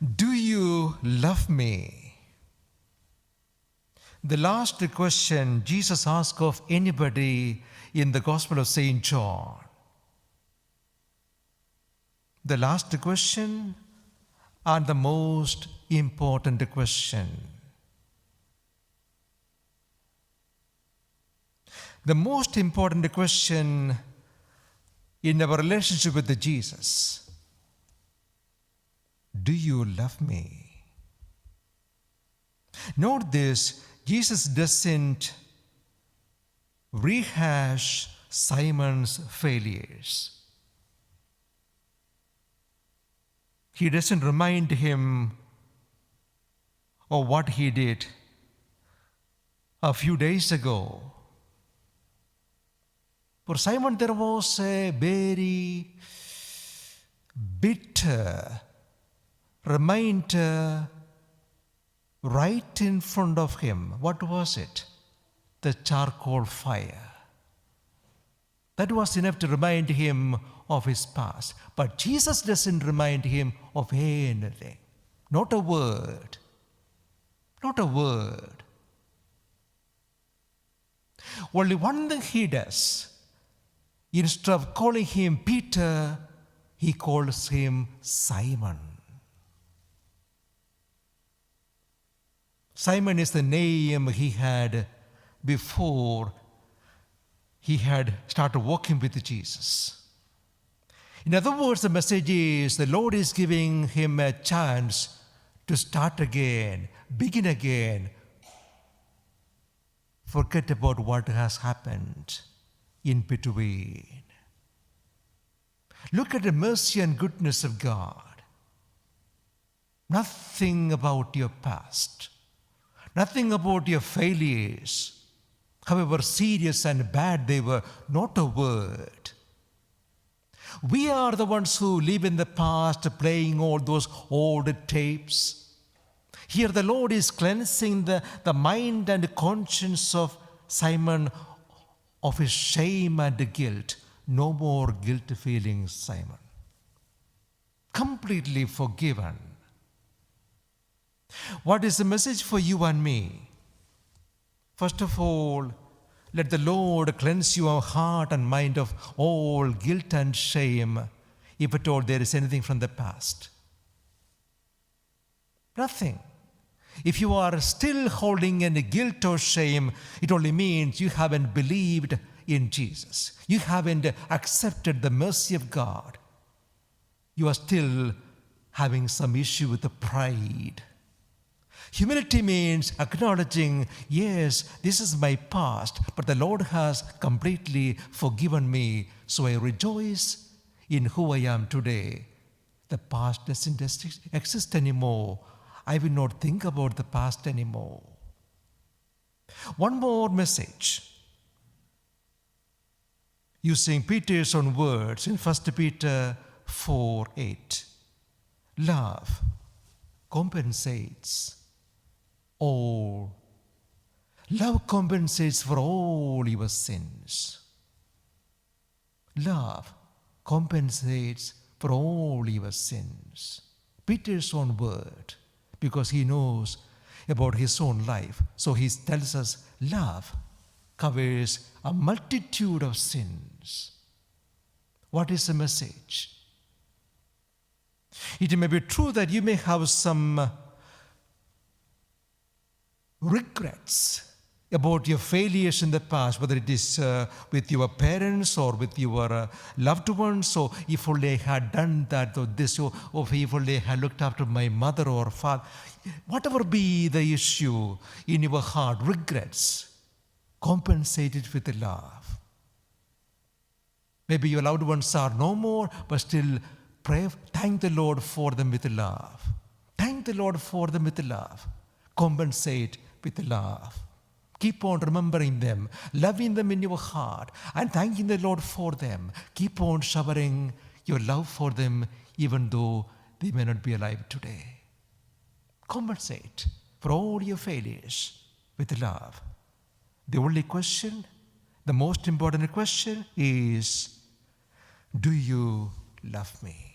Do you love me? The last question Jesus asked of anybody in the Gospel of St. John. The last question and the most important question. The most important question in our relationship with Jesus. Do you love me? Note this, Jesus doesn't rehash Simon's failures. He doesn't remind him of what he did a few days ago. For Simon, there was a very bitter reminder right in front of him. What was it? The charcoal fire. That was enough to remind him of his past. But Jesus doesn't remind him of anything. Not a word. Not a word. Only one thing he does. Instead of calling him Peter, he calls him Simon. Simon is the name he had before he had started walking with Jesus. In other words, the message is the Lord is giving him a chance to start again, begin again. Forget about what has happened in between. Look at the mercy and goodness of God. Nothing about your past. Nothing about your failures, however serious and bad they were, not a word. We are the ones who live in the past, playing all those old tapes. Here the Lord is cleansing the mind and conscience of Simon of his shame and guilt. No more guilt feelings, Simon. Completely forgiven. What is the message for you and me? First of all, let the Lord cleanse your heart and mind of all guilt and shame, if at all there is anything from the past. Nothing. If you are still holding any guilt or shame, it only means you haven't believed in Jesus. You haven't accepted the mercy of God. You are still having some issue with the pride. Humility means acknowledging, yes, this is my past, but the Lord has completely forgiven me, so I rejoice in who I am today. The past doesn't exist anymore. I will not think about the past anymore. One more message. Using Peter's own words in 1 Peter 4:8. Love compensates all. Love compensates for all your sins. Love compensates for all your sins. Peter's own word, because he knows about his own life. So he tells us love covers a multitude of sins. What is the message? It may be true that you may have some regrets about your failures in the past, whether it is with your parents or with your loved ones, or if only I had done that or this, or if only I had looked after my mother or father. Whatever be the issue in your heart, regrets, compensate it with love. Maybe your loved ones are no more, but still pray, thank the Lord for them with love. Thank the Lord for them with love. Compensate with love. Keep on remembering them, loving them in your heart, and thanking the Lord for them. Keep on showering your love for them, even though they may not be alive today. Compensate for all your failures with love. The only question, the most important question is, do you love me?